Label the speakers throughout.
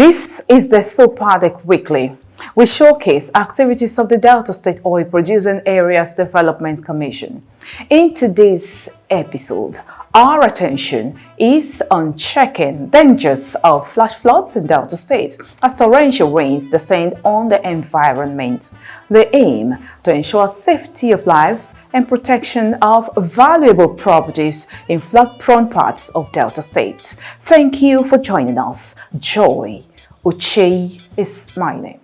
Speaker 1: This is the Desopadec Weekly. We showcase activities of the Delta State Oil Producing Areas Development Commission. In today's episode, our attention is on checking dangers of flash floods in Delta State as torrential rains descend on the environment. The aim to ensure safety of lives and protection of valuable properties in flood-prone parts of Delta State. Thank you for joining us. Joy Uche is my name.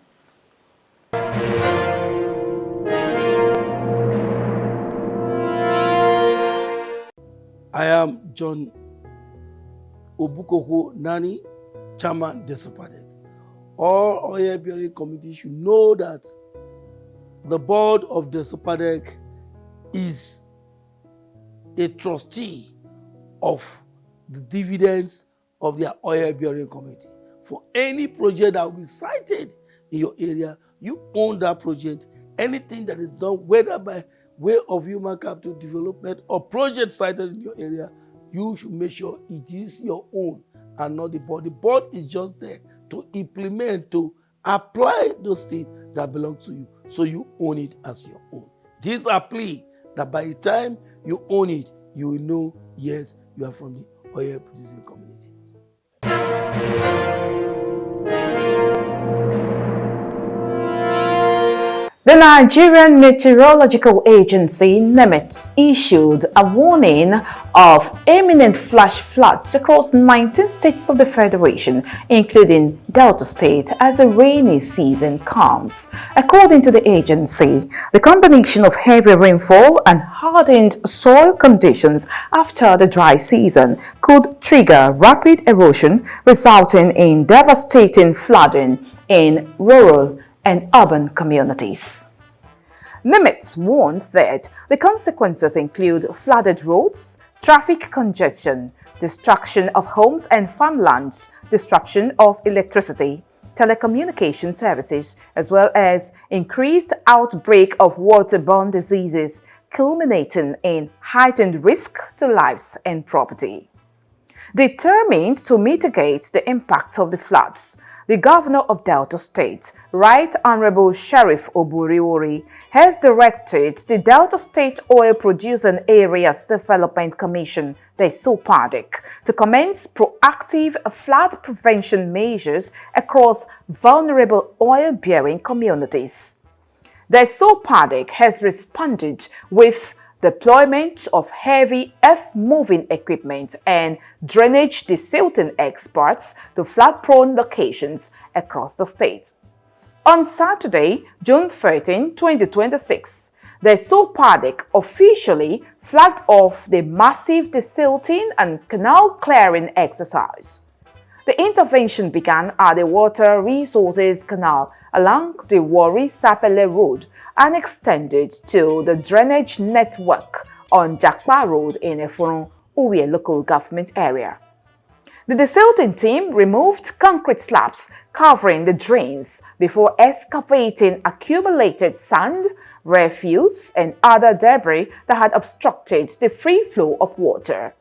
Speaker 2: I am John Obukoko Nani, Chairman Desopadec. All oil-bearing committees should know that the board of Desopadec is a trustee of the dividends of their oil-bearing committee. For any project that will be cited in your area, you own that project. Anything that is done, whether by way of human capital development or project cited in your area, you should make sure it is your own and not the board. The board is just there to implement, to apply those things that belong to you, so you own it as your own. This a plea that by the time you own it, you will know, yes, you are from the oil producing community.
Speaker 1: The Nigerian Meteorological Agency, NiMET, issued a warning of imminent flash floods across 19 states of the Federation, including Delta State, as the rainy season comes. According to the agency, the combination of heavy rainfall and hardened soil conditions after the dry season could trigger rapid erosion, resulting in devastating flooding in rural and urban communities. NiMET warned that the consequences include flooded roads, traffic congestion, destruction of homes and farmlands, disruption of electricity, telecommunication services, as well as increased outbreak of waterborne diseases, culminating in heightened risk to lives and property. Determined to mitigate the impact of the floods, the governor of Delta State, Right Honorable Sheriff Oburiori, has directed the Delta State Oil Producing Areas Development Commission, Desopadec, to commence proactive flood prevention measures across vulnerable oil-bearing communities. Desopadec has responded with deployment of heavy earth-moving equipment and drainage desilting experts to flood-prone locations across the state. On Saturday, June 13, 2026, Desopadec officially flagged off the massive desilting and canal clearing exercise. The intervention began at the Water Resources Canal along the Warri-Sapele Road and extended to the drainage network on Jakpa Road in Efurun, Uwie local government area. The desilting team removed concrete slabs covering the drains before excavating accumulated sand, refuse, and other debris that had obstructed the free flow of water.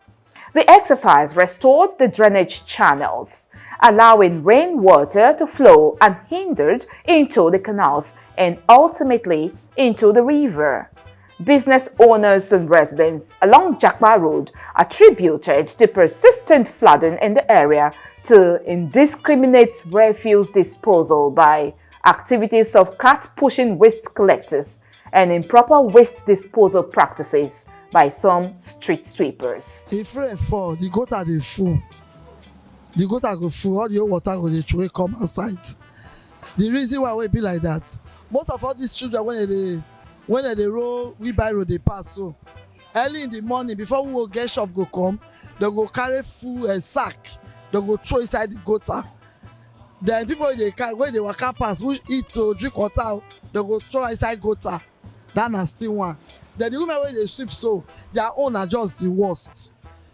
Speaker 1: The exercise restored the drainage channels, allowing rainwater to flow unhindered into the canals and ultimately into the river. Business owners and residents along Jakpa Road attributed the persistent flooding in the area to indiscriminate refuse disposal by activities of cart-pushing waste collectors and improper waste disposal practices by some street sweepers.
Speaker 3: If rain fall, the gutter dey full. The gutter go full, all the water go dey throway come outside. The reason why we be like that, most of all these children when they roll wheelbarrow dey pass, so early in the morning before we go get shop go come, they go carry full sack, they go throw inside the gutter. Then people when they waka pass, who eat or drink water, they go throw inside gutter. That na still one. Then the women wey dey sweep, so their own are just the worst.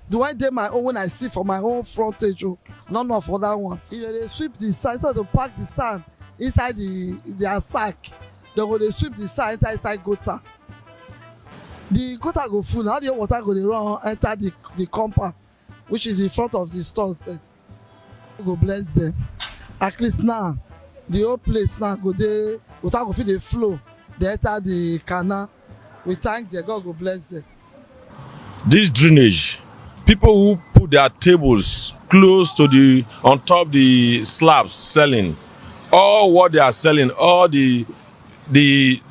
Speaker 3: The one dey my own when I see for my own frontage, none of other ones. If they sweep the sand, so to pack the sand inside their sack, they go dey sweep the sand inside gutter. The gutter go full, now the water go dey run enter the compound, which is in front of the stores there. God go bless them. at least now the whole place now go dey water go fit dey flow dey enter the canal. We thank them, God go bless them.
Speaker 4: This drainage, people who put their tables close to the on top the slabs selling, all what they are selling, all the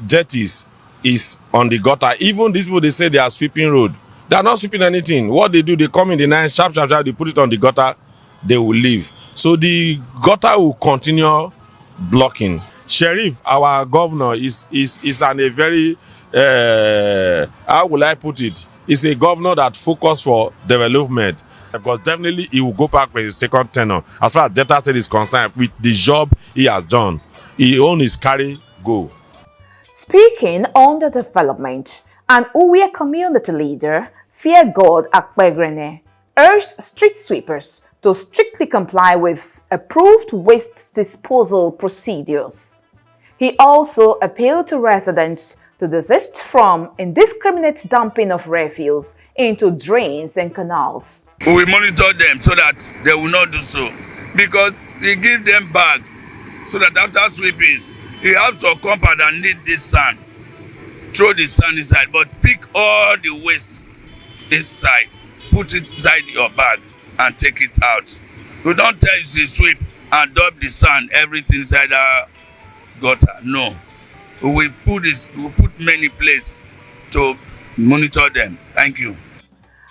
Speaker 4: dirties is on the gutter. Even these people, they say they are sweeping road. They are not sweeping anything. What they do, they come in the night, sharp, they put it on the gutter, they will leave. So the gutter will continue blocking. Sheriff, our governor, is an a very, how will I put it? He's a governor that focus for development. Because definitely he will go back for his second tenure. As far as Delta State is concerned, with the job he has done, he own his carry go.
Speaker 1: Speaking on the development, an Uwe community leader, Fear God Akpegrene, urged street sweepers to strictly comply with approved waste disposal procedures. He also appealed to residents to desist from indiscriminate dumping of refuse into drains and canals.
Speaker 5: We will monitor them so that they will not do so, because we give them bag so that after sweeping, you have to compound and knead this sand, throw the sand inside, but pick all the waste inside, put it inside your bag and take it out. We don't tell you to sweep and dump the sand, everything inside our gutter. No. We will put many places to monitor them. Thank you.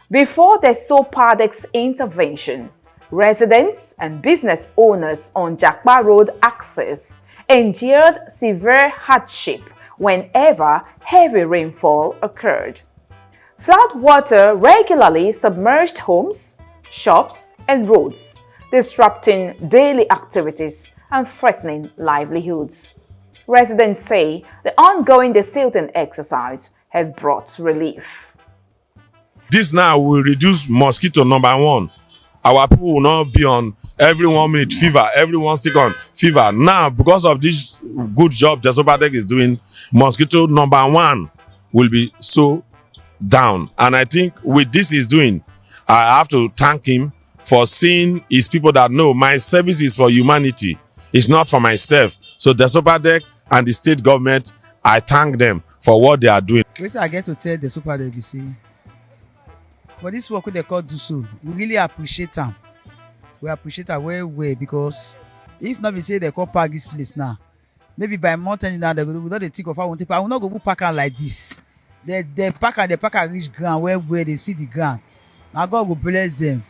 Speaker 1: Before the Desopadec's intervention, residents and business owners on Jakpa Road access endured severe hardship whenever heavy rainfall occurred. Flood water regularly submerged homes, shops, and roads, disrupting daily activities and threatening livelihoods. Residents say the ongoing Desilting exercise has brought relief.
Speaker 4: This now will reduce mosquito number one. Our people will not be on every 1 minute fever, every 1 second fever. Now, because of this good job Desopadec is doing, mosquito number one will be so down. And I think with this he's doing, I have to thank him for seeing his people that know my service is for humanity. It's not for myself. So Desopadec and the state government, I thank them for what they are doing.
Speaker 6: I get to tell Desopadec, you see, for this work they call do so, we really appreciate them. We appreciate them well, because if not, we say they call park this place now, maybe by mountain now they go they think of how I will not go park out like this. They park and reach ground where they see the ground. Now God will bless them.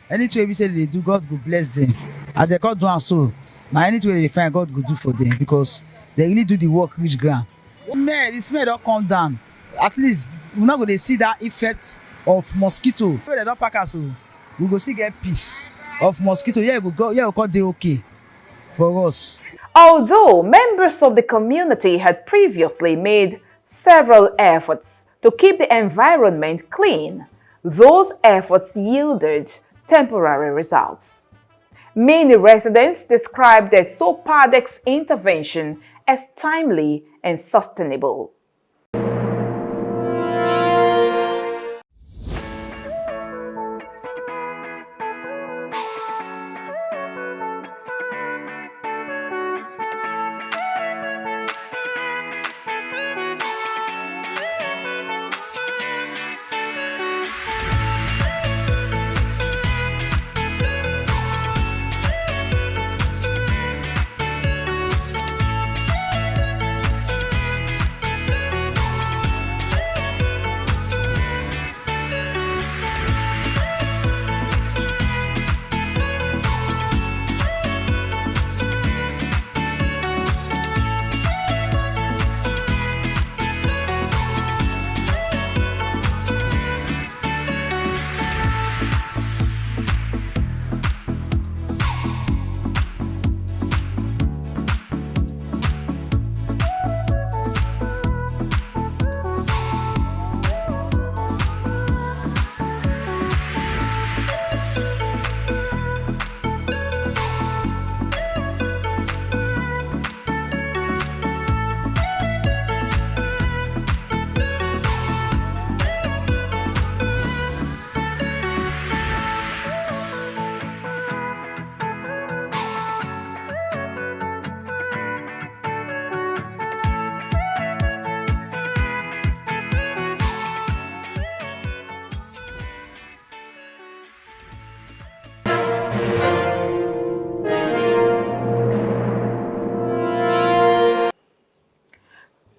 Speaker 6: Anything we say they do, God will bless them. As they call do so, now anything they find, God will do for them, because they really do the work reach ground. The smell don't come down. At least we're not going to see that effect of mosquito. If they don't pack us, we go see get peace of mosquito. Yeah, we go. Yeah, we call they okay for us.
Speaker 1: Although members of the community had previously made several efforts to keep the environment clean, those efforts yielded temporary results. Many residents described the Desopadec's intervention as timely and sustainable.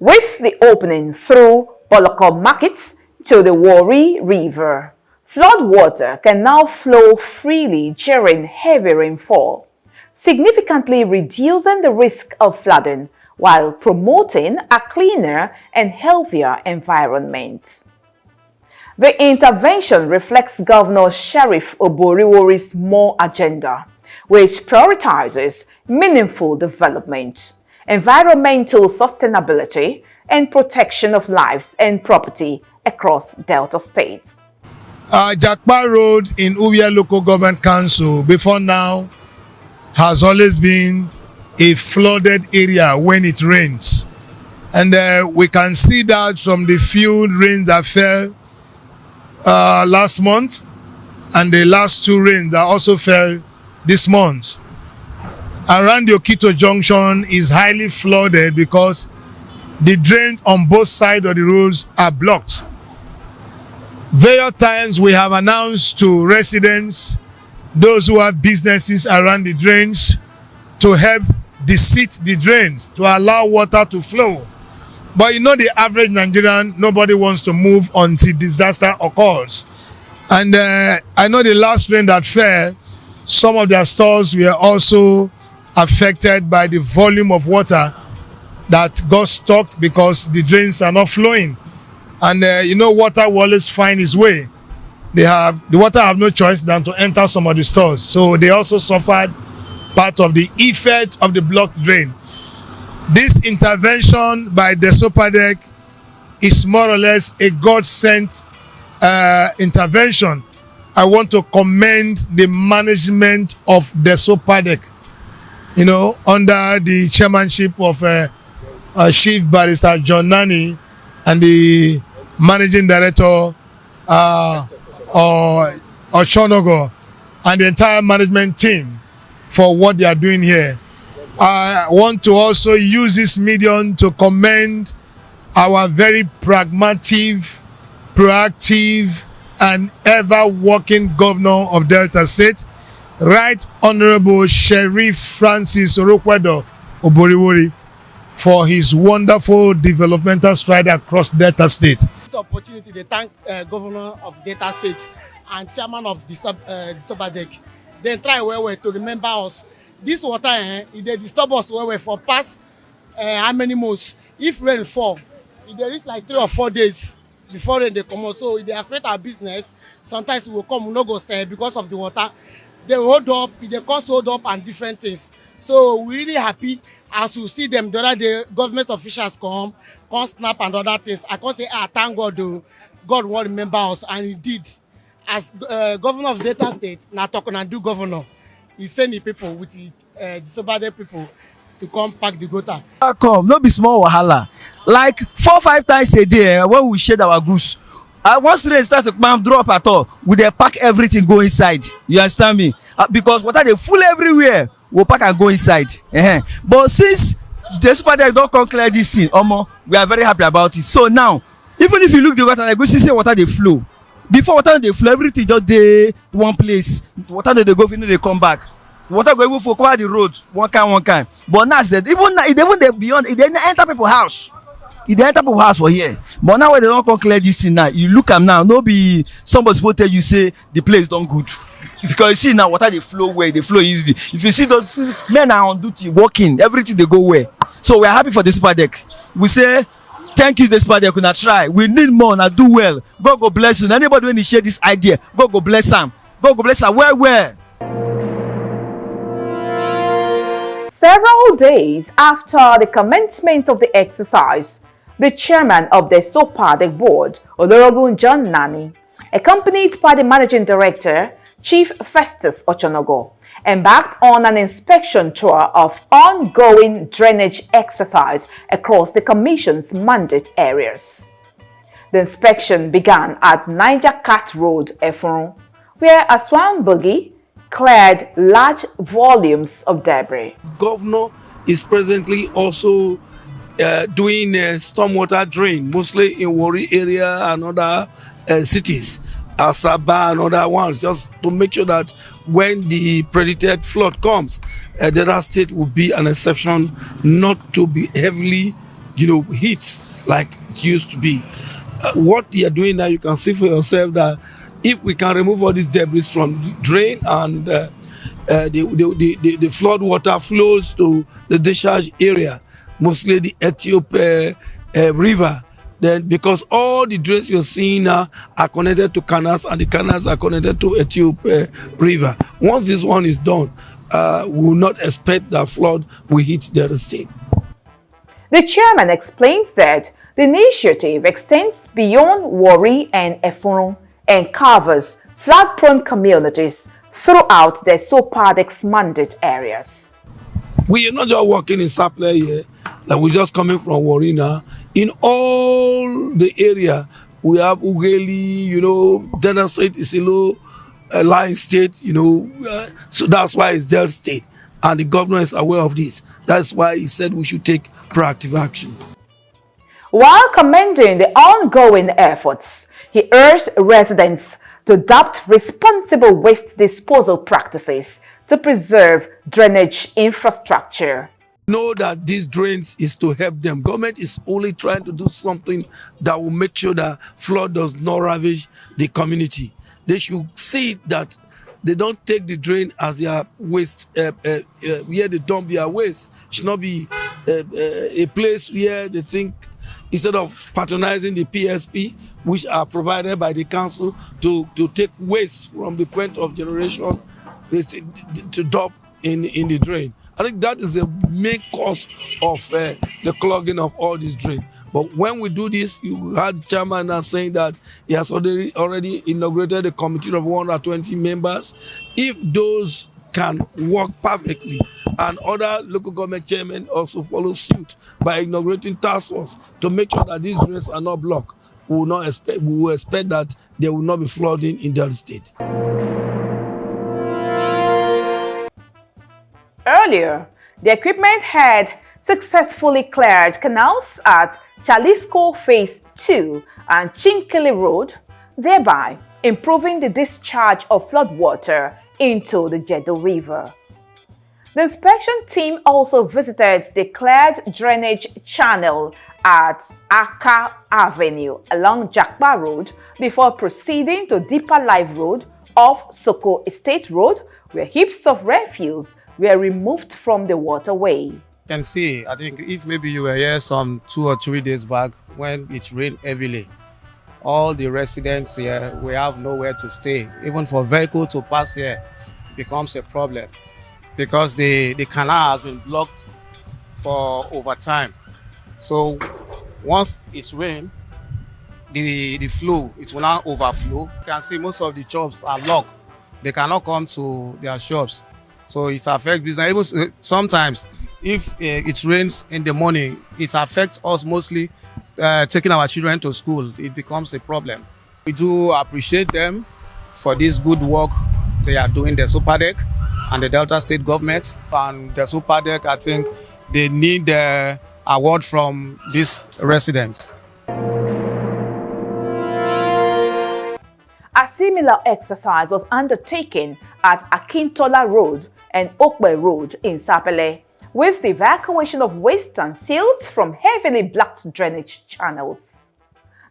Speaker 1: with the opening through Boloko Market to the Warri River. Floodwater can now flow freely during heavy rainfall, significantly reducing the risk of flooding while promoting a cleaner and healthier environment. The intervention reflects Governor Sheriff Oboriwori's More agenda, which prioritizes meaningful development, environmental sustainability, and protection of lives and property across Delta State.
Speaker 7: Jakpa Road in Uvia Local Government Council before now has always been a flooded area when it rains. And we can see that from the few rains that fell last month and the last two rains that also fell this month. Around the Okito Junction is highly flooded because the drains on both sides of the roads are blocked. Various times we have announced to residents, those who have businesses around the drains, to help deseat the drains, to allow water to flow. But you know the average Nigerian, nobody wants to move until disaster occurs. And I know the last rain that fell, some of their stores were also affected by the volume of water that got stopped because the drains are not flowing. And you know, water will always find its way. The water have no choice than to enter some of the stores. So they also suffered part of the effect of the blocked drain. This intervention by Desopadec is more or less a God-sent intervention. I want to commend the management of Desopadec, you know, under the chairmanship of Chief Barrister John Nani and the Managing Director Ochonogo and the entire management team for what they are doing here. I want to also use this medium to commend our very pragmatic, proactive, and ever-working governor of Delta State, Right Honorable Sheriff Francis Orokwedo Oboriwori, for his wonderful developmental stride across Delta State.
Speaker 8: This opportunity to thank Governor of Delta State and Chairman of Desopadec. They try well to remember us. This water, they disturb us well for past how many months. If rain fall, they reach like 3 or 4 days before rain they come out. So they affect our business. Sometimes we will come, we no go sell because of the water. They hold up, they cause hold up and different things. So we're really happy as we see them the other day, government officials come snap and other things. I can say, thank God, though, God will remember us. And indeed, as governor of Delta State, now talking and do governor, he send the people with the Desopadec people to come pack the gutter.
Speaker 6: Come, no be small wahala. Like 4-5 times a day when we shed our goods. Once rain start to drop at all, we dey pack everything go inside. You understand me? Because water dey full everywhere. We'll pack and go inside. But since Desopadec don't come clear this thing, we are very happy about it. So now, even if you look the water, like we see water they flow. Before water they flow, everything just dey one place. Water they go, they come back. Water go even for cover the road, one kind. But now it's even they beyond, it didn't enter people's house. It didn't enter people's house for here. But now when they don't come clear this thing now, you look am now, no be somebody supposed to tell you say the place don't good. Because you see now water they flow where they flow easily. If you see those men are on duty working, everything they go where. So we are happy for Desopadec. We say thank you Desopadec, we not try. We need more, now do well. God go bless you. And anybody when he share this idea, God go bless him. God go bless her where.
Speaker 1: Several days after the commencement of the exercise, the chairman of the Desopadec board, Honorable John Nani, accompanied by the managing director, Chief Festus Ochonogo, embarked on an inspection tour of ongoing drainage exercise across the Commission's mandate areas. The inspection began at Niger Cat Road, Efron, where a swam buggy cleared large volumes of debris.
Speaker 2: Governor is presently also doing stormwater drain, mostly in Warri area and other cities. Asaba and other ones, just to make sure that when the predicted flood comes, Delta State will be an exception not to be heavily heat like it used to be. What they are doing now, you can see for yourself that if we can remove all these debris from the drain and the flood water flows to the discharge area, mostly the Ethiopia river, then because all the drains you're seeing now are connected to canals and the canals are connected to Ethiopia river. Once this one is done, we will not expect that flood will hit the state.
Speaker 1: The chairman explains that the initiative extends beyond Warri and Efurun and covers flood-prone communities throughout the Desopadec's mandate areas.
Speaker 2: We are not just working in Sapele here, like we're just coming from Warri now. In all the area, we have Ugeli, Delta State, Isilo, Line State, so that's why it's Delta State. And the governor is aware of this. That's why he said we should take proactive action.
Speaker 1: While commending the ongoing efforts, he urged residents to adopt responsible waste disposal practices to preserve drainage infrastructure.
Speaker 2: Know that these drains is to help them. Government is only trying to do something that will make sure that flood does not ravage the community. They should see that they don't take the drain as their waste, where they dump their waste. It should not be a place where they think, instead of patronizing the PSP, which are provided by the council to take waste from the point of generation, to dump in the drain. I think that is the main cause of the clogging of all these drains. But when we do this, you heard the chairman now saying that he has already inaugurated a committee of 120 members. If those can work perfectly, and other local government chairmen also follow suit by inaugurating task force to make sure that these drains are not blocked, we will expect that there will not be flooding in Delta State.
Speaker 1: Earlier, the equipment had successfully cleared canals at Jalisco Phase 2 and Chinkili Road, thereby improving the discharge of floodwater into the Jedo River. The inspection team also visited the cleared drainage channel at Aka Avenue along Jakpa Road before proceeding to Deeper Life Road off Soko Estate Road, where heaps of refuse were removed from the waterway.
Speaker 9: Can see, I think if maybe you were here some 2 or 3 days back when it rained heavily, all the residents here, we have nowhere to stay. Even for vehicle to pass here becomes a problem because the canal has been blocked for over time. So once it's rained, the flow, it will now overflow. You can see most of the shops are locked. They cannot come to their shops. So it affects business. Even sometimes, if it rains in the morning, it affects us mostly taking our children to school. It becomes a problem. We do appreciate them for this good work they are doing, the Desopadec and the Delta State government. And the Desopadec, I think they need the award from these residents.
Speaker 1: A similar exercise was undertaken at Akintola Road and Okbe Road in Sapele, with the evacuation of waste and silt from heavily blocked drainage channels.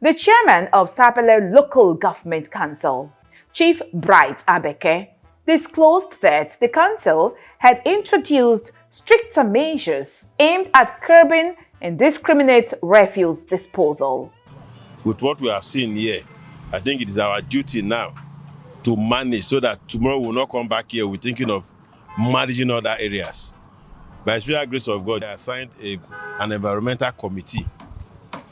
Speaker 1: The chairman of Sapele Local Government Council, Chief Bright Abeke, disclosed that the council had introduced stricter measures aimed at curbing indiscriminate refuse disposal.
Speaker 4: With what we have seen here, I think it is our duty now to manage so that tomorrow we'll not come back here. We're thinking of managing other areas. By the special grace of God, I assigned an environmental committee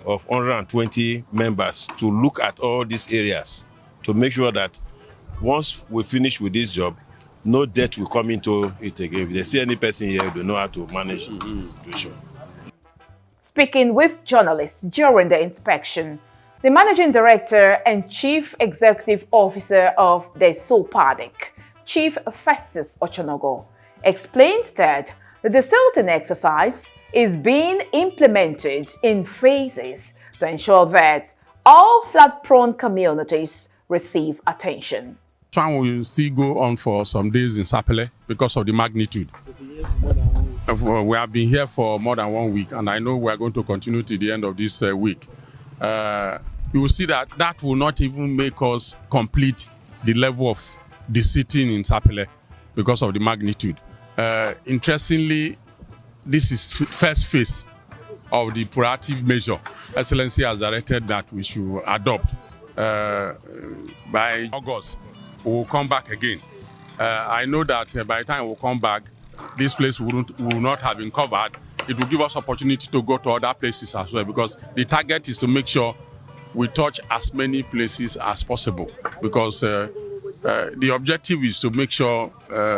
Speaker 4: of 120 members to look at all these areas to make sure that once we finish with this job, no debt will come into it again. If they see any person here, they know how to manage the situation.
Speaker 1: Speaking with journalists during the inspection, the Managing Director and Chief Executive Officer of Desopadec, Chief Festus Ochonogo, explained that the Desilting exercise is being implemented in phases to ensure that all flood-prone communities receive attention.
Speaker 10: that one will still go on for some days in Sapele because of the magnitude. We have been here for more than 1 week, and I know we are going to continue to the end of this week. You will see that that will not even make us complete the level of Desilting in Sapele because of the magnitude. Interestingly, this is first phase of the proactive measure Excellency has directed that we should adopt. By August, we will come back again. I know that by the time we come back, this place will not have been covered. It will give us opportunity to go to other places as well, because the target is to make sure we touch as many places as possible, because the objective is to make sure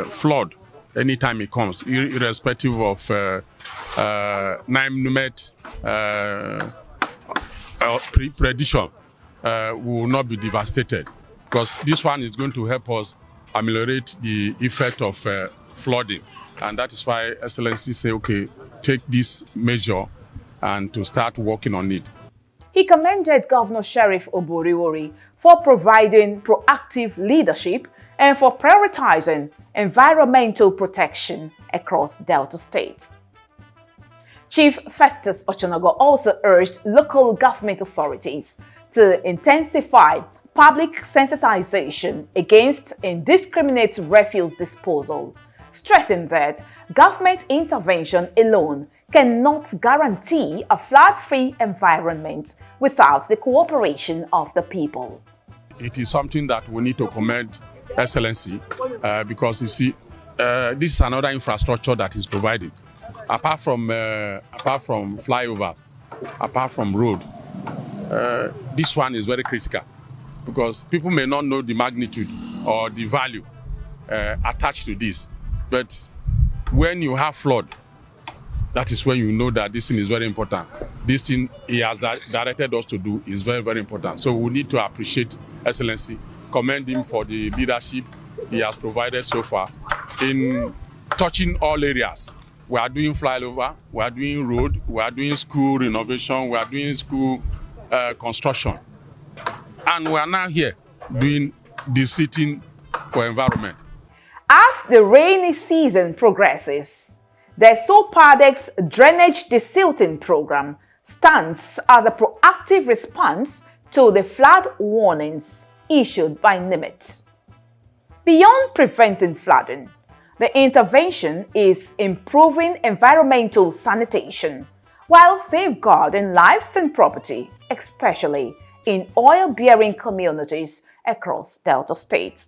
Speaker 10: flood, anytime it comes, irrespective of NiMET prediction, will not be devastated, because this one is going to help us ameliorate the effect of flooding. And that is why Excellency say, okay, take this measure and to start working on it.
Speaker 1: He commended Governor Sheriff Oboriwori for providing proactive leadership and for prioritizing environmental protection across Delta State. Chief Festus Ochonogo also urged local government authorities to intensify public sensitization against indiscriminate refuse disposal, stressing that government intervention alone cannot guarantee a flood-free environment without the cooperation of the people.
Speaker 10: It is something that we need to commend Excellency because you see, this is another infrastructure that is provided. Apart from flyover, apart from road, this one is very critical, because people may not know the magnitude or the value attached to this. But when you have flood, that is when you know that this thing is very important. This thing he has directed us to do is very, very important. So we need to appreciate Excellency, commend him for the leadership he has provided so far in touching all areas. We are doing flyover, we are doing road, we are doing school renovation, we are doing school construction. And we are now here doing Desilting for environment.
Speaker 1: As the rainy season progresses, the Desopadec's drainage desilting program stands as a proactive response to the flood warnings issued by NiMET. Beyond preventing flooding, the intervention is improving environmental sanitation while safeguarding lives and property, especially in oil-bearing communities across Delta State.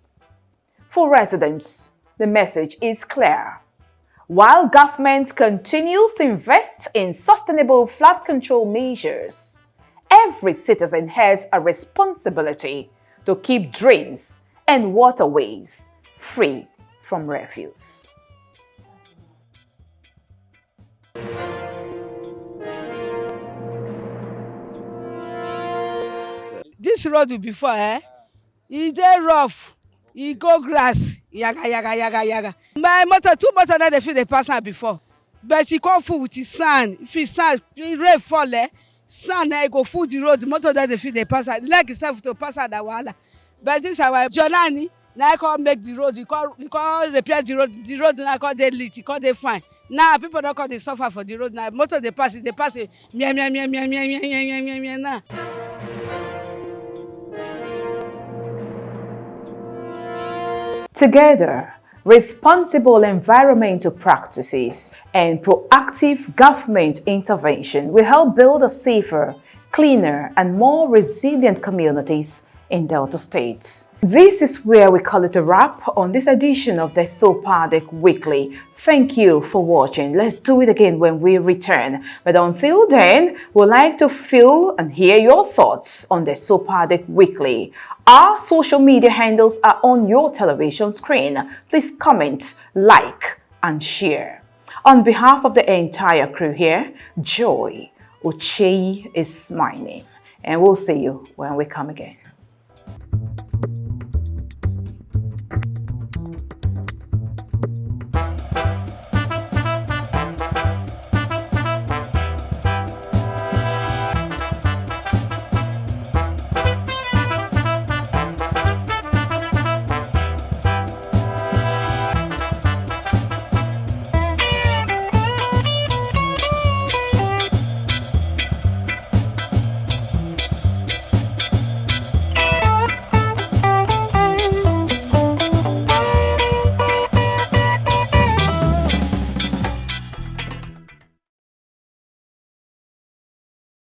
Speaker 1: For residents, the message is clear. While government continues to invest in sustainable flood control measures, every citizen has a responsibility to keep drains and waterways free from refuse.
Speaker 11: This road before, e dey rough, e go grass, yaga. My motor, 2 motor na dey fit dey pass am before, but e come full with the sand. If e sand, rain fall, sand e go full the road. Motor dey fit dey pass am. Leg itself to pass am na wahala. But this our Jonani na come make the road, e come repair the road. The road na come dey lit, e come dey fine. Now people don come dey suffer for the road. Now motor dey pass it, mia now.
Speaker 1: Together, responsible environmental practices and proactive government intervention will help build a safer, cleaner, and more resilient communities in Delta State. This is where we call it a wrap on this edition of the Desopadec Weekly. Thank you for watching. Let's do it again when we return. But until then, we'd like to feel and hear your thoughts on the Desopadec Weekly. Our social media handles are on your television screen. Please comment, like, and share. On behalf of the entire crew here, Joy Uchei is my name. And we'll see you when we come again.